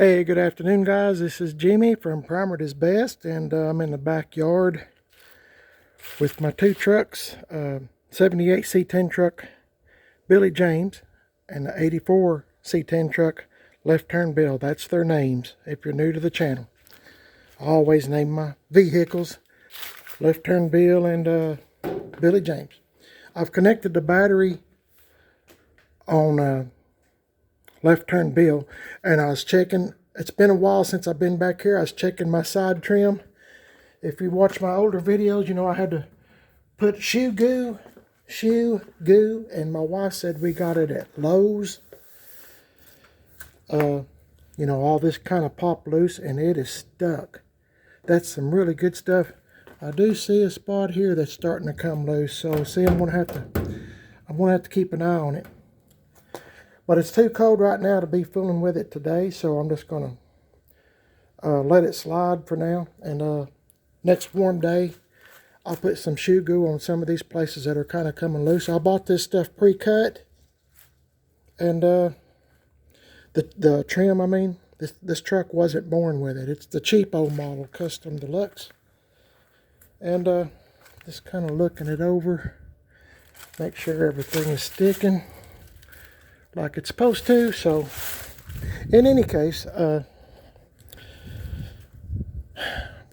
Hey, good afternoon, guys. This is Jimmy from Primered is Best, and I'm in the backyard with my two trucks, 78 C10 truck Billy James and the 84 C10 truck Left Turn Bill. That's their names if you're new to the channel. I always name my vehicles Left Turn Bill and Billy James. I've connected the battery on Left Turn Bill, and I was checking. It's been a while since I've been back here. I was checking my side trim. If you watch my older videos, you know I had to put shoe goo, and my wife said we got it at Lowe's. You know, all this kind of popped loose and it is stuck. That's some really good stuff. I do see a spot here that's starting to come loose, so see, I'm gonna have to keep an eye on it. But it's too cold right now to be fooling with it today, so I'm just going to let it slide for now. And next warm day, I'll put some shoe goo on some of these places that are kind of coming loose. I bought this stuff pre-cut. And the trim, I mean, this truck wasn't born with it. It's the cheapo model, Custom Deluxe. And just kind of looking it over, make sure everything is sticking like it's supposed to. So in any case, I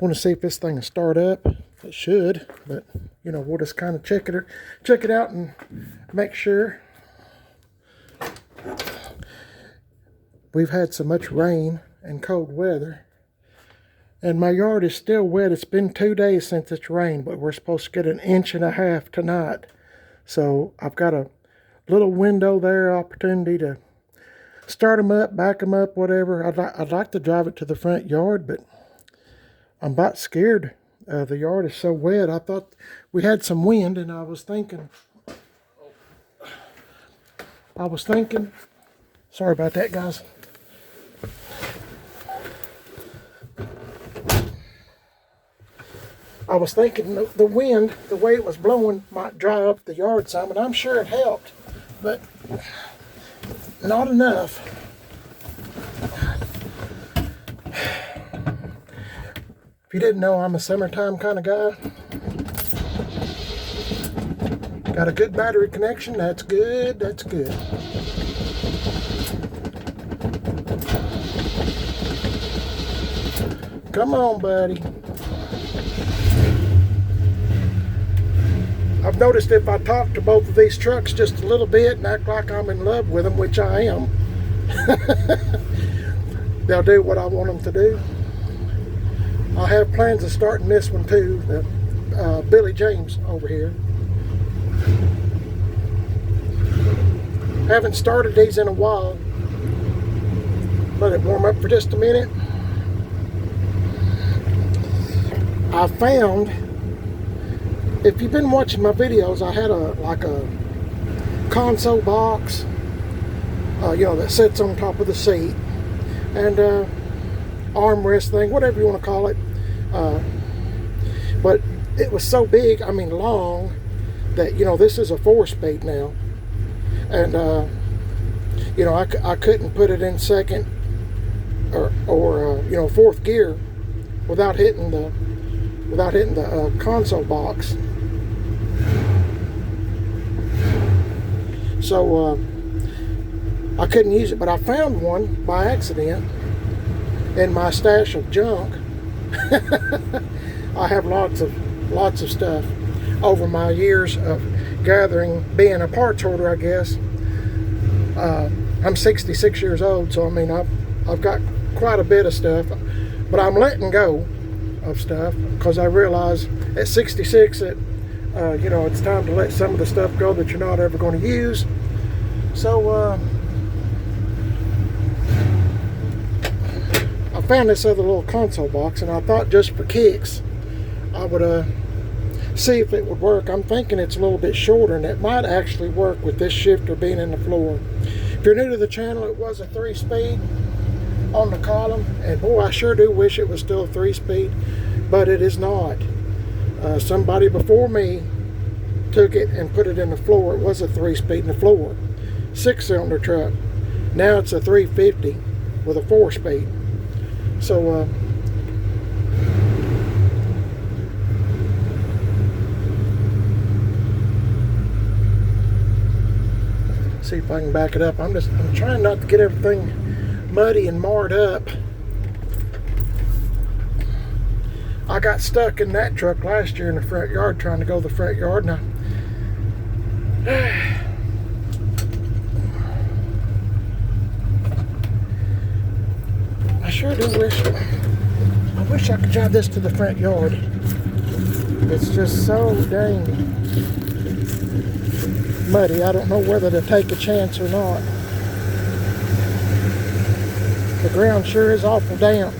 want to see if this thing will start up. It should, but you know, we'll just kind of check it out and make sure. We've had so much rain and cold weather, and my yard is still wet. It's been 2 days since it's rained, but we're supposed to get 1.5 inches tonight. So I've got a little window there, opportunity to start them up, back them up, whatever. I'd like to drive it to the front yard, but I'm about scared. The yard is so wet. I thought we had some wind, and I was thinking, sorry about that, guys. I was thinking the wind, the way it was blowing, might dry up the yard some, and I'm sure it helped, but not enough. If you didn't know, I'm a summertime kind of guy. Got a good battery connection. That's good. That's good. Come on, buddy. I've noticed if I talk to both of these trucks just a little bit and act like I'm in love with them, which I am, they'll do what I want them to do. I have plans of starting this one too, the Billy James over here. Haven't started these in a while. Let it warm up for just a minute. I found, if you've been watching my videos, I had like a console box, you know, that sits on top of the seat, and armrest thing, whatever you want to call it. But it was so big, I mean long, that, you know, this is a 4-speed now, and you know, I couldn't put it in second or you know, 4th gear without hitting the console box. So I couldn't use it, but I found one by accident in my stash of junk. I have lots of stuff over my years of gathering, being a parts hoarder, I guess. I'm 66 years old, so I mean I've got quite a bit of stuff, but I'm letting go of stuff because I realize at 66 that you know, it's time to let some of the stuff go that you're not ever going to use. So I found this other little console box, and I thought just for kicks I would see if it would work. I'm thinking it's a little bit shorter, and it might actually work with this shifter being in the floor. If you're new to the channel, it was a 3-speed on the column, and boy, I sure do wish it was still a 3-speed, but it is not. Somebody before me took it and put it in the floor. It was a 3-speed in the floor, 6-cylinder truck. Now it's a 350 with a 4-speed. So see if I can back it up. I'm trying not to get everything muddy and marred up. I got stuck in that truck last year in the front yard trying to go to the front yard, and I sure do wish I could drive this to the front yard. It's just so dang muddy. I don't know whether to take a chance or not. The ground sure is awful damp.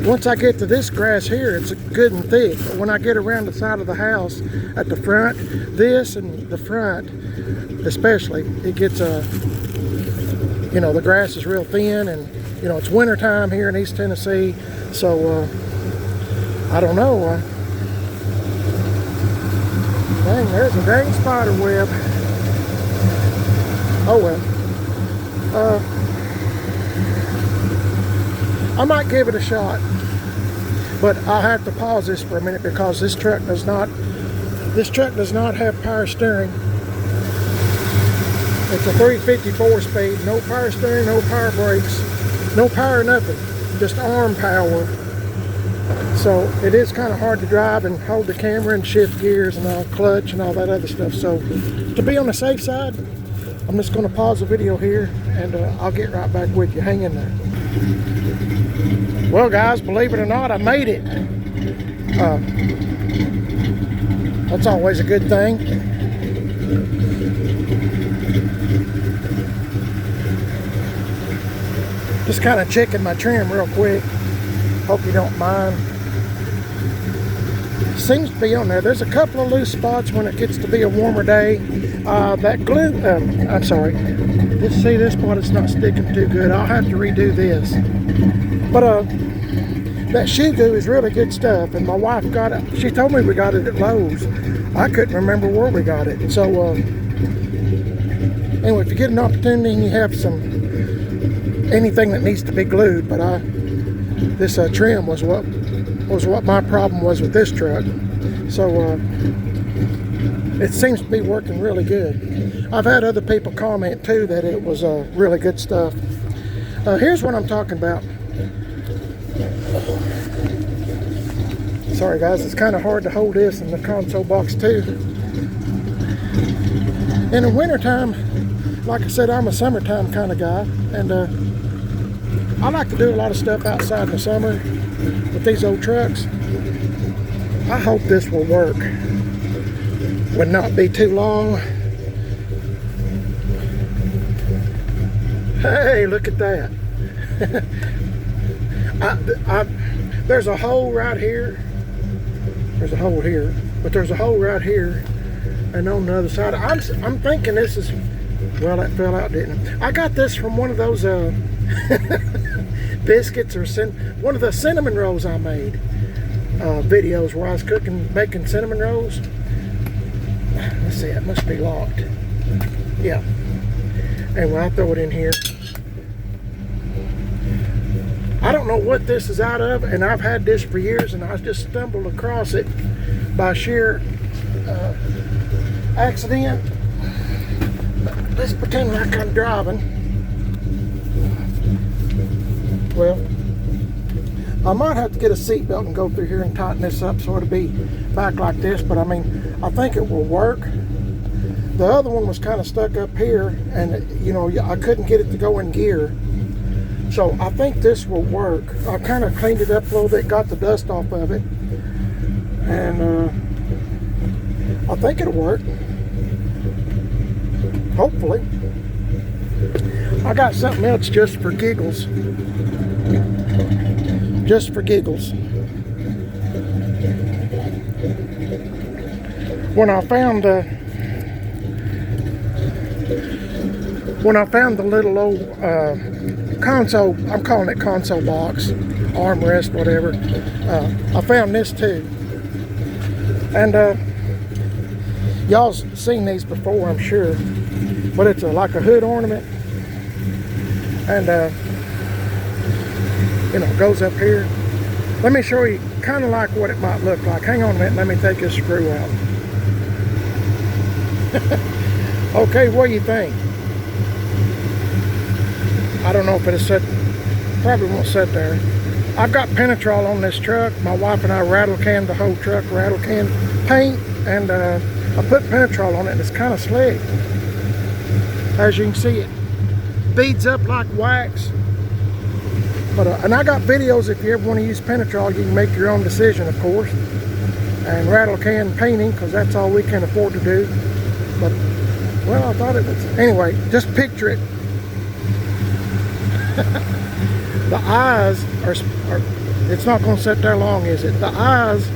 Once I get to this grass here, it's good and thick. But when I get around the side of the house at the front, this and the front especially, it gets you know, the grass is real thin, and you know, it's winter time here in East Tennessee, so I don't know. Dang, there's a dang spider web. Oh well. I might give it a shot, but I'll have to pause this for a minute because this truck does not have power steering. It's a 354 speed, no power steering, no power brakes, no power nothing, just arm power. So it is kind of hard to drive and hold the camera and shift gears and all, clutch and all that other stuff. So to be on the safe side, I'm just going to pause the video here, and I'll get right back with you. Hang in there. Well guys, believe it or not, I made it. That's always a good thing. Just kind of checking my trim real quick. Hope you don't mind. Seems to be on there. There's a couple of loose spots when it gets to be a warmer day. That glue, I'm sorry. See this part, it's not sticking too good. I'll have to redo this. But that shoe glue is really good stuff, and my wife got it. She told me we got it at Lowe's. I couldn't remember where we got it. So anyway, if you get an opportunity and you have anything that needs to be glued, but this trim was what my problem was with this truck. So it seems to be working really good. I've had other people comment too that it was really good stuff. Here's what I'm talking about. Sorry guys, it's kind of hard to hold this in the console box too. In the wintertime, like I said, I'm a summertime kind of guy, and I like to do a lot of stuff outside in the summer with these old trucks. I hope this will work. Would not be too long. Hey, look at that. There's a hole right here. There's a hole here, but there's a hole right here, and on the other side, I'm thinking this is, well, that fell out, didn't it? I got this from one of those biscuits or one of the cinnamon rolls I made videos where I was making cinnamon rolls. Let's see, it must be locked. Yeah. Anyway, I'll throw it in here. I don't know what this is out of, and I've had this for years, and I just stumbled across it by sheer accident. Let's pretend like I'm driving. Well, I might have to get a seatbelt and go through here and tighten this up so it'll be back like this, but I mean, I think it will work. The other one was kind of stuck up here, and you know, I couldn't get it to go in gear. So I think this will work. I kind of cleaned it up a little bit, got the dust off of it, and I think it'll work. Hopefully. I got something else just for giggles. Just for giggles. When I found the little old console, I'm calling it console box, armrest, whatever, I found this too. And y'all's seen these before, I'm sure. but it's like a hood ornament, and you know, goes up here. Let me show you kind of like what it might look like. Hang on a minute, let me take this screw out. Okay, what do you think? I don't know if it'll sit, probably won't sit there. I've got penetrol on this truck. My wife and I rattle canned the whole truck, rattle can paint, and I put penetrol on it, and it's kind of slick. As you can see, it beads up like wax. But and I got videos. If you ever want to use penetrol, you can make your own decision, of course. And rattle can painting, because that's all we can afford to do. But well, I thought it was, anyway, just picture it. The eyes are, it's not going to sit there long, is it? The eyes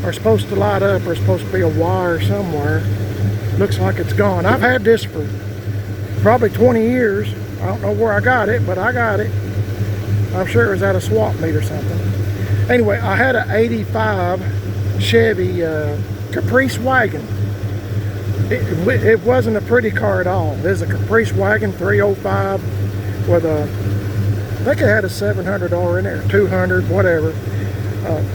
are supposed to light up, or supposed to be a wire somewhere. Looks like it's gone. I've had this for probably 20 years. I don't know where I got it, but I got it. I'm sure it was at a swap meet or something. Anyway, I had an 85 Chevy Caprice wagon. It wasn't a pretty car at all. It was a Caprice wagon 305 with a, I think it had a 700R in there, 200, whatever.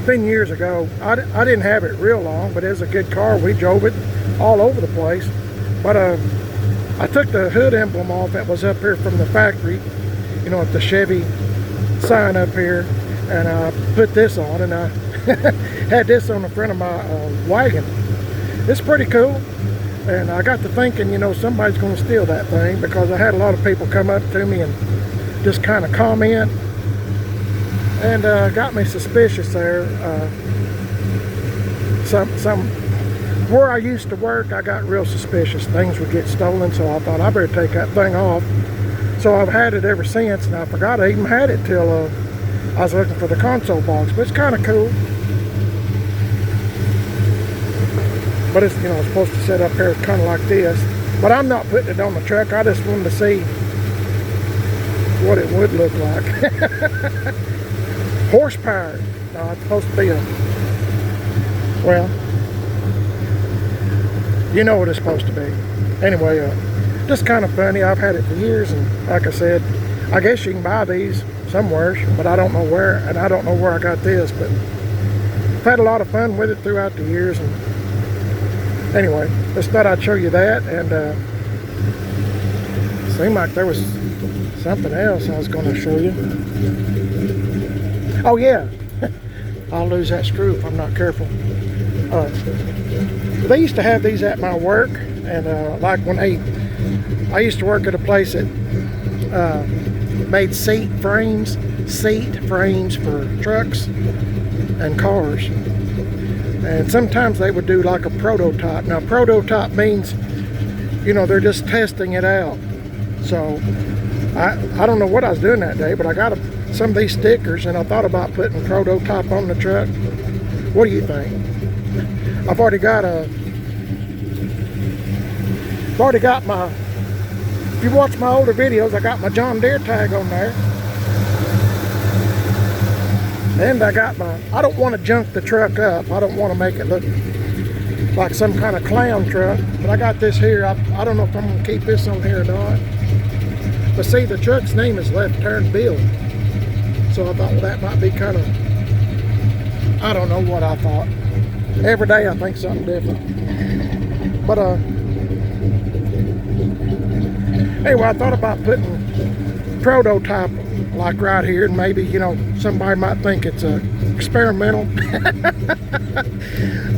Been years ago. I didn't have it real long, but it was a good car. We drove it all over the place. But I took the hood emblem off that was up here from the factory, you know, at the Chevy sign up here, and I put this on, and I had this on the front of my wagon. It's pretty cool. And I got to thinking, you know, somebody's going to steal that thing, because I had a lot of people come up to me and just kind of comment, and got me suspicious there. Where I used to work, I got real suspicious. Things would get stolen, so I thought I better take that thing off. So I've had it ever since, and I forgot I even had it till I was looking for the console box. But it's kind of cool. But it's, you know, it's supposed to sit up here kind of like this. But I'm not putting it on the truck. I just wanted to see what it would look like. Horsepower. No, it's supposed to be a, well, you know what it's supposed to be. Anyway, just kind of funny. I've had it for years, and like I said, I guess you can buy these somewhere, but I don't know where, and I don't know where I got this, but I've had a lot of fun with it throughout the years. And anyway, just thought I'd show you that, and seemed like there was something else I was going to show you. Oh yeah, I'll lose that screw if I'm not careful. They used to have these at my work, and like when I used to work at a place that made seat frames for trucks and cars. And sometimes they would do like a prototype. Now, prototype means, you know, they're just testing it out. So I don't know what I was doing that day, but I got some of these stickers, and I thought about putting prototype on the truck. What do you think? I've already got my, if you watch my older videos, I got my John Deere tag on there. And I got my, I don't want to junk the truck up. I don't want to make it look like some kind of clown truck. But I got this here. I don't know if I'm going to keep this on here or not. But see, the truck's name is Left Turn Bill. So I thought, well, that might be kind of, I don't know what I thought. Every day I think something different. But anyway, I thought about putting prototype like right here, and maybe, you know, somebody might think it's experimental.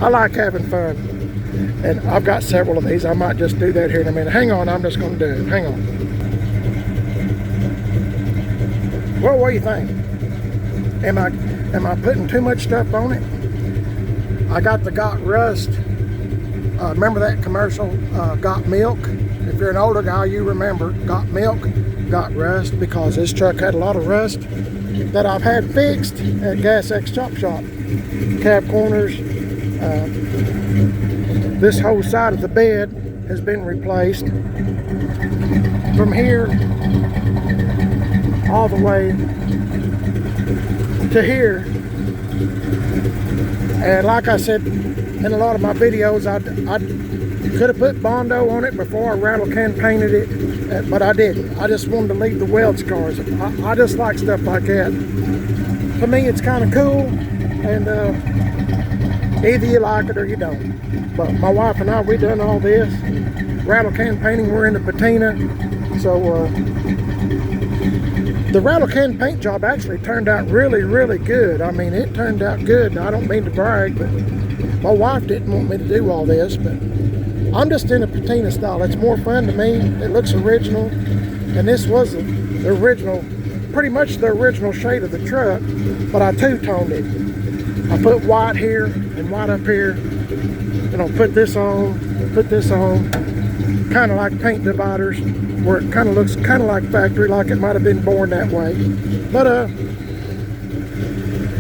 I like having fun, and I've got several of these. I might just do that here in a minute. Hang on, I'm just going to do it. Hang on. Well, what do you think? Am I putting too much stuff on it? I got the Got Rust. Remember that commercial, Got Milk? If you're an older guy, you remember Got Milk, Got Rust, because this truck had a lot of rust that I've had fixed at Gas X Chop Shop. Cab corners, this whole side of the bed has been replaced. From here all the way to here. And like I said in a lot of my videos, Could have put Bondo on it before I rattle can painted it, but I didn't. I just wanted to leave the weld scars. I just like stuff like that. To me, it's kind of cool, and either you like it or you don't. But my wife and I, we done all this. Rattle can painting, we're into patina. So the rattle can paint job actually turned out really, really good. I mean, it turned out good. I don't mean to brag, but my wife didn't want me to do all this, but I'm just in a patina style. It's more fun to me. It looks original, and this was the original, pretty much the original shade of the truck, but I two-toned it. I put white here and white up here, and I'll put this on, kind of like paint dividers, where it kind of looks kind of like factory, like it might have been born that way. But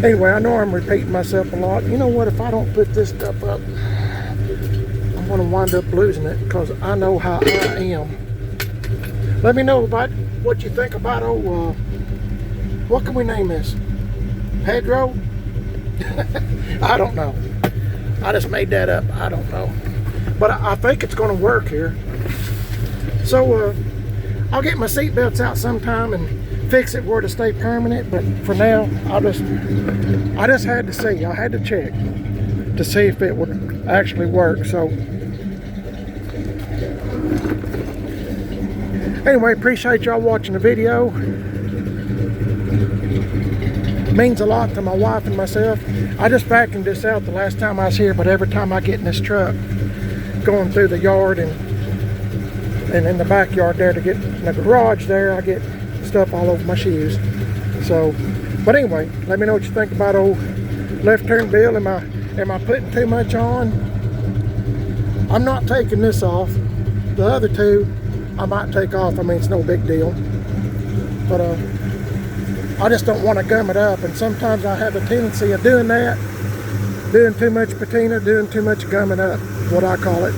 anyway, I know I'm repeating myself a lot. You know what, if I don't put this stuff up, I'm going to wind up losing it, because I know how I am. Let me know about what you think about, what can we name this? Pedro? I don't know. I just made that up. I don't know. But I think it's going to work here. So I'll get my seat belts out sometime and fix it where to stay permanent. But for now, I just had to see. I had to check to see if it would actually work. So anyway, appreciate y'all watching the video. It means a lot to my wife and myself. I just vacuumed this out the last time I was here, but every time I get in this truck, going through the yard and in the backyard there to get in the garage there, I get stuff all over my shoes. So, but anyway, let me know what you think about old left turn Bill. Am I putting too much on? I'm not taking this off. The other two I might take off. I mean, it's no big deal. But I just don't want to gum it up, and sometimes I have a tendency of doing that, doing too much patina, doing too much gumming up, what I call it.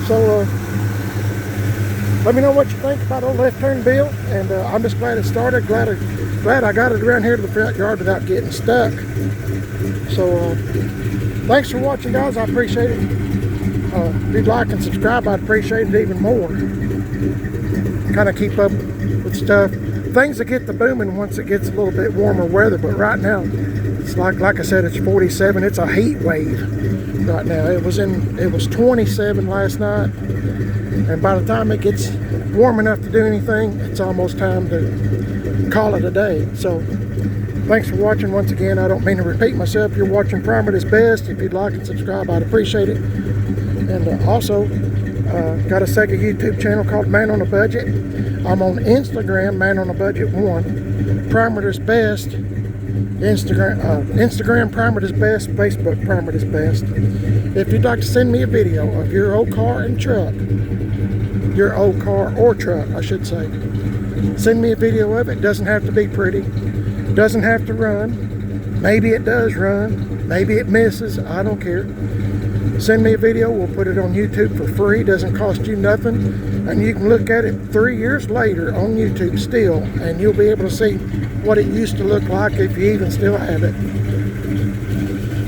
So let me know what you think about old left turn Bill, and I'm just glad it started. Glad I got it around here to the front yard without getting stuck. So thanks for watching, guys. I appreciate it. If you'd like and subscribe, I'd appreciate it even more. Kind of keep up with stuff. Things will get the booming once it gets a little bit warmer weather, but right now it's like I said, it's 47. It's a heat wave right now. It was 27 last night, and by the time it gets warm enough to do anything, it's almost time to call it a day. So thanks for watching once again. I don't mean to repeat myself. You're watching Primer at its best. If you'd like and subscribe, I'd appreciate it. And also got a second YouTube channel called Man on a Budget. I'm on Instagram, Man on a Budget 1, Primer at its best, Instagram Primer at its best, Facebook Primer at its best. If you'd like to send me a video of your old car and truck, your old car or truck, I should say, send me a video of it. Doesn't have to be pretty, doesn't have to run. Maybe it does run, maybe it misses, I don't care. Send me a video, we'll put it on YouTube for free, doesn't cost you nothing, and you can look at it 3 years later on YouTube still, and you'll be able to see what it used to look like if you even still have it.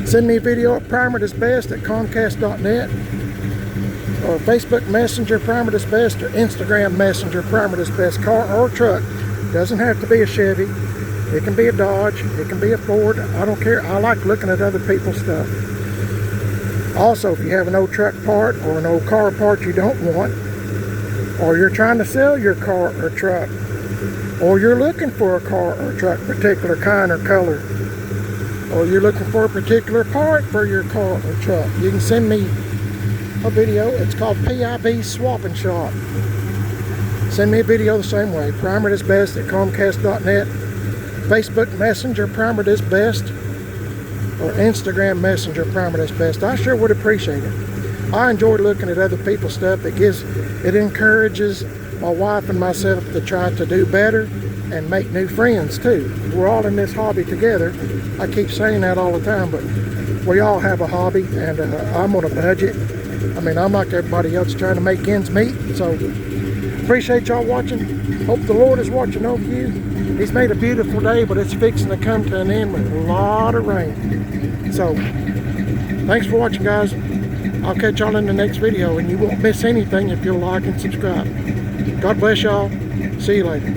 Send me a video at Primer at its best at Comcast.net, or Facebook Messenger Primer at its best, or Instagram Messenger Primer at its best, car or truck. Doesn't have to be a Chevy, it can be a Dodge, it can be a Ford, I don't care. I like looking at other people's stuff. Also, if you have an old truck part or an old car part you don't want, or you're trying to sell your car or truck, or you're looking for a car or truck, particular kind or color, or you're looking for a particular part for your car or truck, you can send me a video. It's called PIB Swap and Shop. Send me a video the same way. Primer at its best at Comcast.net, Facebook Messenger Primer at its best, or Instagram Messenger Primer at its best. I sure would appreciate it. I enjoy looking at other people's stuff. It encourages my wife and myself to try to do better and make new friends too. We're all in this hobby together. I keep saying that all the time, but we all have a hobby, and I'm on a budget. I mean, I'm like everybody else trying to make ends meet. So appreciate y'all watching. Hope the Lord is watching over you. He's made a beautiful day, but it's fixing to come to an end with a lot of rain. So thanks for watching, guys. I'll catch y'all in the next video, and you won't miss anything if you'll like and subscribe. God bless y'all. See you later.